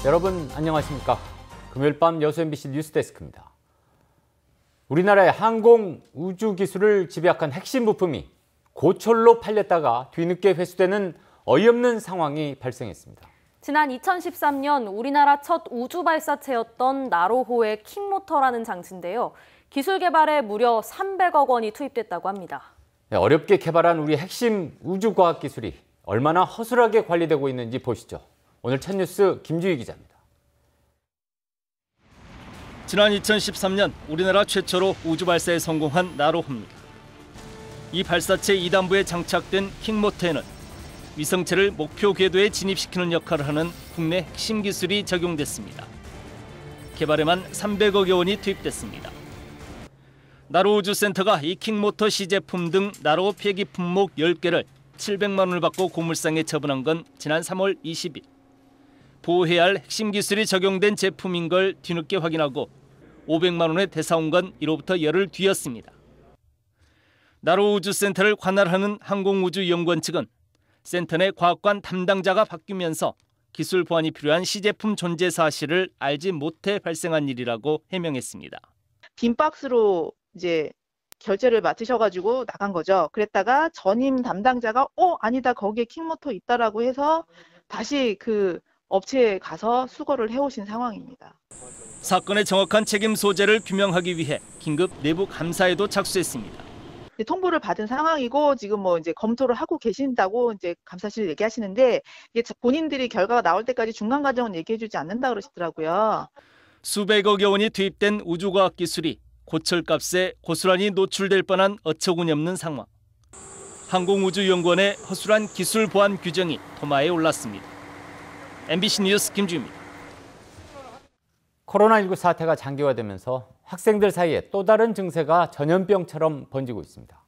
여러분 안녕하십니까? 금요일 밤 여수 MBC 뉴스데스크입니다. 우리나라의 항공 우주 기술을 집약한 핵심 부품이 고철로 팔렸다가 뒤늦게 회수되는 어이없는 상황이 발생했습니다. 지난 2013년 우리나라 첫 우주 발사체였던 나로호의 킹모터라는 장치인데요. 기술 개발에 무려 300억 원이 투입됐다고 합니다. 어렵게 개발한 우리 핵심 우주과학 기술이 얼마나 허술하게 관리되고 있는지 보시죠. 오늘 첫 뉴스 김주희 기자입니다. 지난 2013년 우리나라 최초로 우주 발사에 성공한 나로호입니다. 이 발사체 2단부에 장착된 킹모터에는 위성체를 목표 궤도에 진입시키는 역할을 하는 국내 핵심 기술이 적용됐습니다. 개발에만 300억여 원이 투입됐습니다. 나로우주센터가 이 킹모터 시제품 등 나로 폐기 품목 10개를 700만 원을 받고 고물상에 처분한 건 지난 3월 20일. 보호해야 할 핵심 기술이 적용된 제품인 걸 뒤늦게 확인하고 500만 원에 대사온 건 이로부터 열흘 뒤였습니다. 나로우주센터를 관할하는 항공우주연구원 측은 센터 내 과학관 담당자가 바뀌면서 기술 보완이 필요한 시제품 존재 사실을 알지 못해 발생한 일이라고 해명했습니다. 빈 박스로 이제 결제를 맡으셔가지고 나간 거죠. 그랬다가 전임 담당자가 아니다 거기에 킹모터 있다라고 해서 다시 그 업체에 가서 수거를 해오신 상황입니다. 사건의 정확한 책임 소재를 규명하기 위해 긴급 내부 감사에도 착수했습니다. 통보를 받은 상황이고 지금 이제 검토를 하고 계신다고 이제 감사실 얘기하시는데 이게 본인들이 결과가 나올 때까지 중간 과정은 얘기해주지 않는다 그러시더라고요. 수백억여 원이 투입된 우주과학 기술이 고철값에 고스란히 노출될 뻔한 어처구니없는 상황. 항공우주연구원의 허술한 기술 보안 규정이 도마에 올랐습니다. MBC 뉴스 김주희입니다. 코로나19 사태가 장기화되면서 학생들 사이에 또 다른 증세가 전염병처럼 번지고 있습니다.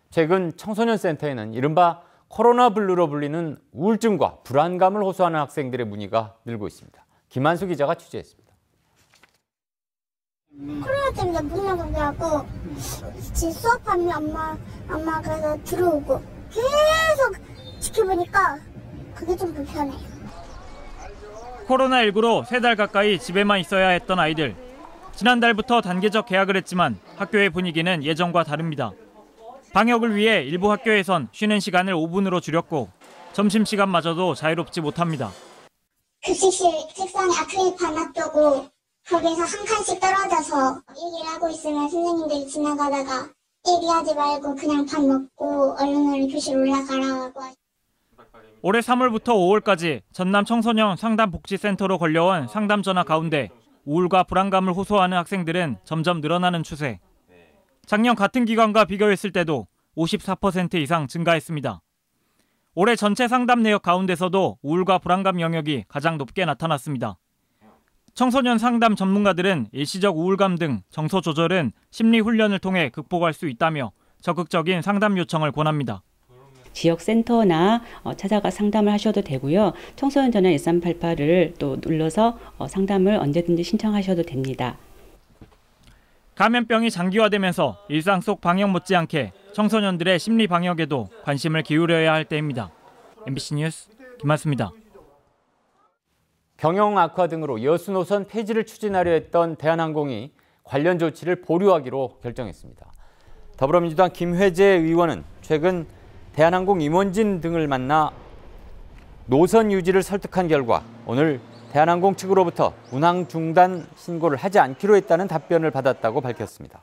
최근 청소년 센터에는 이른바 코로나 블루로 불리는 우울증과 불안감을 호소하는 학생들의 문의가 늘고 있습니다. 김한수 기자가 취재했습니다. 코로나 때문에 못 나가고 수업하면 엄마가 들어오고 계속 지켜보니까 그게 좀 불편해요. 코로나19로 3달 가까이 집에만 있어야 했던 아이들. 지난달부터 단계적 개학을 했지만 학교의 분위기는 예전과 다릅니다. 방역을 위해 일부 학교에선 쉬는 시간을 5분으로 줄였고 점심시간마저도 자유롭지 못합니다. 급식실 책상에 아크릴판 놔두고 거기서 한 칸씩 떨어져서 얘기를 하고 있으면 선생님들이 지나가다가 얘기하지 말고 그냥 밥 먹고 얼른 교실 올라가라고 하시고. 올해 3월부터 5월까지 전남 청소년 상담복지센터로 걸려온 상담 전화 가운데 우울과 불안감을 호소하는 학생들은 점점 늘어나는 추세. 작년 같은 기간과 비교했을 때도 54% 이상 증가했습니다. 올해 전체 상담 내역 가운데서도 우울과 불안감 영역이 가장 높게 나타났습니다. 청소년 상담 전문가들은 일시적 우울감 등 정서 조절은 심리 훈련을 통해 극복할 수 있다며 적극적인 상담 요청을 권합니다. 지역센터나 찾아가 상담을 하셔도 되고요. 청소년 전화 1388을 또 눌러서 상담을 언제든지 신청하셔도 됩니다. 감염병이 장기화되면서 일상 속 방역 못지않게 청소년들의 심리 방역에도 관심을 기울여야 할 때입니다. MBC 뉴스 김한수입니다. 경영 악화 등으로 여수 노선 폐지를 추진하려 했던 대한항공이 관련 조치를 보류하기로 결정했습니다. 더불어민주당 김회재 의원은 최근 대한항공 임원진 등을 만나 노선 유지를 설득한 결과 오늘 대한항공 측으로부터 운항 중단 신고를 하지 않기로 했다는 답변을 받았다고 밝혔습니다.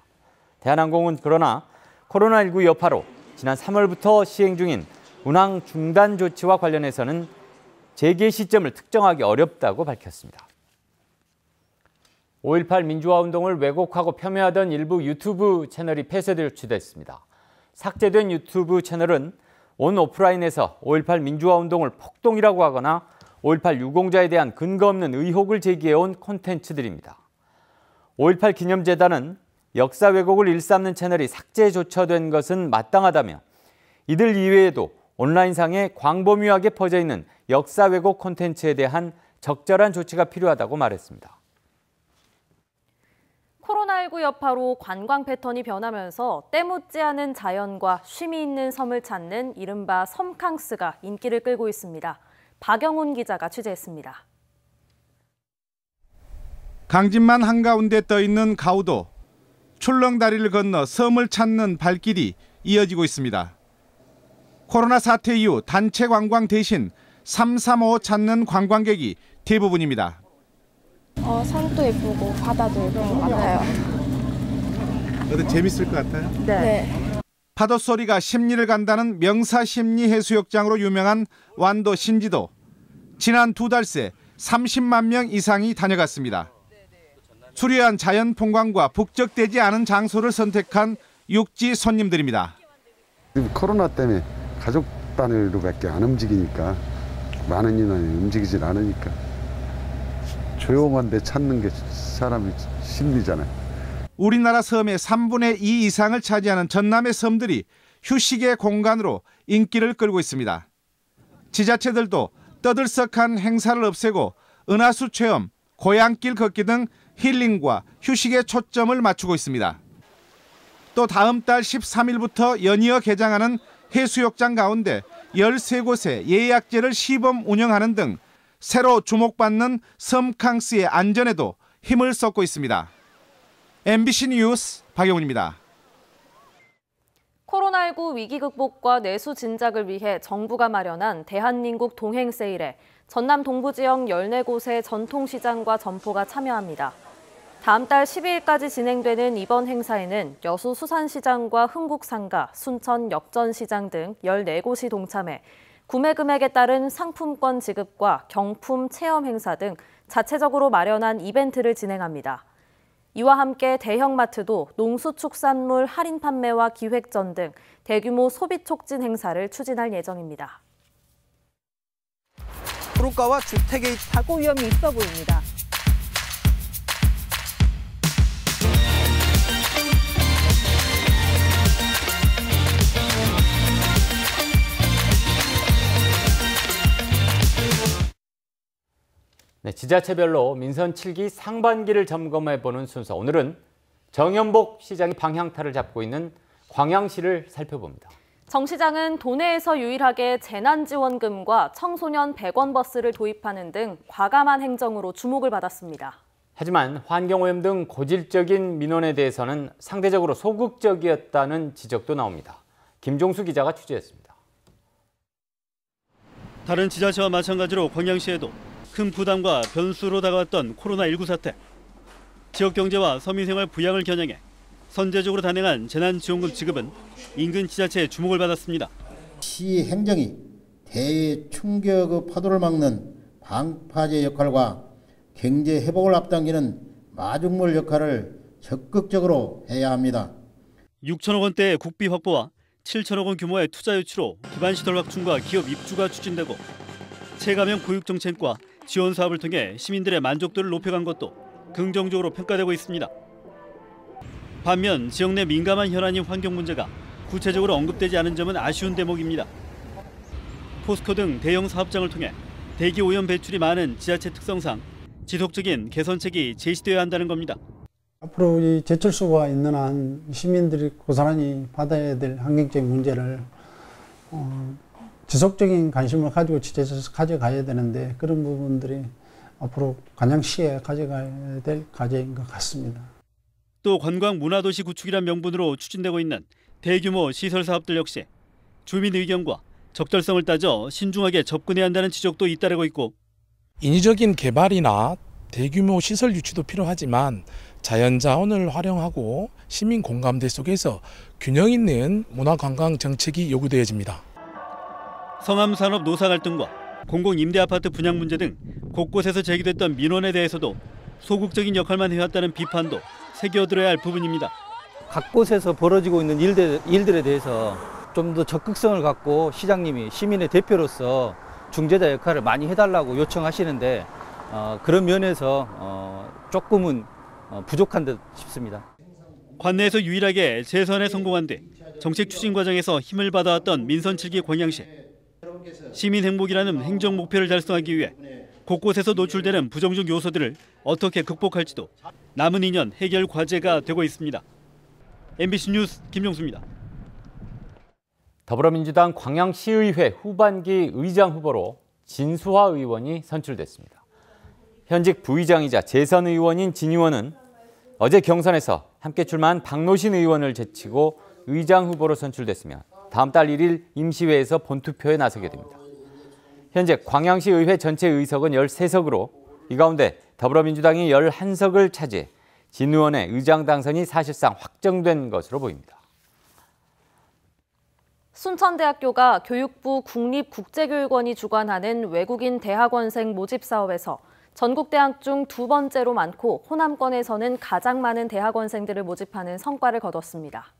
대한항공은 그러나 코로나19 여파로 지난 3월부터 시행 중인 운항 중단 조치와 관련해서는 재개 시점을 특정하기 어렵다고 밝혔습니다. 5.18 민주화 운동을 왜곡하고 폄훼하던 일부 유튜브 채널이 폐쇄 조치됐습니다. 삭제된 유튜브 채널은 온 오프라인에서 5.18 민주화 운동을 폭동이라고 하거나 5.18 유공자에 대한 근거 없는 의혹을 제기해온 콘텐츠들입니다. 5.18 기념재단은 역사 왜곡을 일삼는 채널이 삭제 조처된 것은 마땅하다며 이들 이외에도 온라인상에 광범위하게 퍼져 있는 역사 왜곡 콘텐츠에 대한 적절한 조치가 필요하다고 말했습니다. 코로나19 여파로 관광 패턴이 변하면서 때묻지 않은 자연과 쉼이 있는 섬을 찾는 이른바 섬캉스가 인기를 끌고 있습니다. 박영훈 기자가 취재했습니다. 강진만 한가운데 떠있는 가우도, 출렁다리를 건너 섬을 찾는 발길이 이어지고 있습니다. 코로나 사태 이후 단체 관광 대신 335 찾는 관광객이 대부분입니다. 산도 예쁘고 바다도 예쁜 것 같아요. 어때 재밌을 것 같아요? 네. 파도 소리가 심리를 간다는 명사심리해수욕장으로 유명한 완도 신지도. 지난 2달 새 30만 명 이상이 다녀갔습니다. 수려한 자연풍광과 북적대지 않은 장소를 선택한 육지 손님들입니다. 코로나 때문에 가족 단위로밖에 안 움직이니까 많은 인원이 움직이질 않으니까 조용한 데 찾는 게 사람의 심리잖아요. 우리나라 섬의 3분의 2 이상을 차지하는 전남의 섬들이 휴식의 공간으로 인기를 끌고 있습니다. 지자체들도 떠들썩한 행사를 없애고 은하수 체험, 고향길 걷기 등 힐링과 휴식에 초점을 맞추고 있습니다. 또 다음 달 13일부터 연이어 개장하는 해수욕장 가운데 13곳에 예약제를 시범 운영하는 등 새로 주목받는 섬캉스의 안전에도 힘을 쏟고 있습니다. MBC 뉴스 박영훈입니다. 코로나19 위기 극복과 내수 진작을 위해 정부가 마련한 대한민국 동행 세일에 전남 동부 지역 14곳의 전통시장과 점포가 참여합니다. 다음 달 12일까지 진행되는 이번 행사에는 여수 수산시장과 흥국상가, 순천 역전시장 등 14곳이 동참해 구매 금액에 따른 상품권 지급과 경품 체험 행사 등 자체적으로 마련한 이벤트를 진행합니다. 이와 함께 대형마트도 농수축산물 할인 판매와 기획전 등 대규모 소비 촉진 행사를 추진할 예정입니다. 도로가와 주택의 사고 위험이 있어 보입니다. 네, 지자체별로 민선 7기 상반기를 점검해보는 순서. 오늘은 정연복 시장이 방향타를 잡고 있는 광양시를 살펴봅니다. 정 시장은 도내에서 유일하게 재난지원금과 청소년 100원 버스를 도입하는 등 과감한 행정으로 주목을 받았습니다. 하지만 환경오염 등 고질적인 민원에 대해서는 상대적으로 소극적이었다는 지적도 나옵니다. 김종수 기자가 취재했습니다. 다른 지자체와 마찬가지로 광양시에도 큰 부담과 변수로 다가왔던 코로나19 사태. 지역 경제와 서민생활 부양을 겨냥해 선제적으로 단행한 재난지원금 지급은 인근 지자체의 주목을 받았습니다. 시 행정이 대충격의 파도를 막는 방파제 역할과 경제 회복을 앞당기는 마중물 역할을 적극적으로 해야 합니다. 6천억 원대의 국비 확보와 7천억 원 규모의 투자 유치로 기반시설 확충과 기업 입주가 추진되고 체감형 교육정책과 지원 사업을 통해 시민들의 만족도를 높여간 것도 긍정적으로 평가되고 있습니다. 반면 지역 내 민감한 현안인 환경 문제가 구체적으로 언급되지 않은 점은 아쉬운 대목입니다. 포스코 등 대형 사업장을 통해 대기 오염 배출이 많은 지자체 특성상 지속적인 개선책이 제시되어야 한다는 겁니다. 앞으로 이 제철소가 있는 한 시민들이 고스란히 받아야 될 환경적인 문제를 지속적인 관심을 가지고 지자체에서 가져가야 되는데 그런 부분들이 앞으로 광양시에 가져가야 될 과제인 것 같습니다. 또 관광 문화도시 구축이란 명분으로 추진되고 있는 대규모 시설 사업들 역시 주민 의견과 적절성을 따져 신중하게 접근해야 한다는 지적도 잇따르고 있고 인위적인 개발이나 대규모 시설 유치도 필요하지만 자연자원을 활용하고 시민 공감대 속에서 균형 있는 문화관광 정책이 요구되어집니다. 성암산업 노사 갈등과 공공임대아파트 분양 문제 등 곳곳에서 제기됐던 민원에 대해서도 소극적인 역할만 해왔다는 비판도 새겨들어야 할 부분입니다. 각 곳에서 벌어지고 있는 일들에 대해서 좀 더 적극성을 갖고 시장님이 시민의 대표로서 중재자 역할을 많이 해달라고 요청하시는데 그런 면에서 조금은 부족한 듯 싶습니다. 관내에서 유일하게 재선에 성공한 뒤 정책 추진 과정에서 힘을 받아왔던 민선 7기 광양시. 시민 행복이라는 행정 목표를 달성하기 위해 곳곳에서 노출되는 부정적 요소들을 어떻게 극복할지도 남은 2년 해결 과제가 되고 있습니다. MBC 뉴스 김종수입니다. 더불어민주당 광양시의회 후반기 의장 후보로 진수화 의원이 선출됐습니다. 현직 부의장이자 재선 의원인 진 의원은 어제 경선에서 함께 출마한 박노신 의원을 제치고 의장 후보로 선출됐으며 다음 달 1일 임시회에서 본투표에 나서게 됩니다. 현재 광양시 의회 전체 의석은 13석으로 이 가운데 더불어민주당이 11석을 차지해 진 의원의 의장 당선이 사실상 확정된 것으로 보입니다. 순천대학교가 교육부 국립국제교육원이 주관하는 외국인 대학원생 모집 사업에서 전국 대학 중 두 번째로 많고 호남권에서는 가장 많은 대학원생들을 모집하는 성과를 거뒀습니다.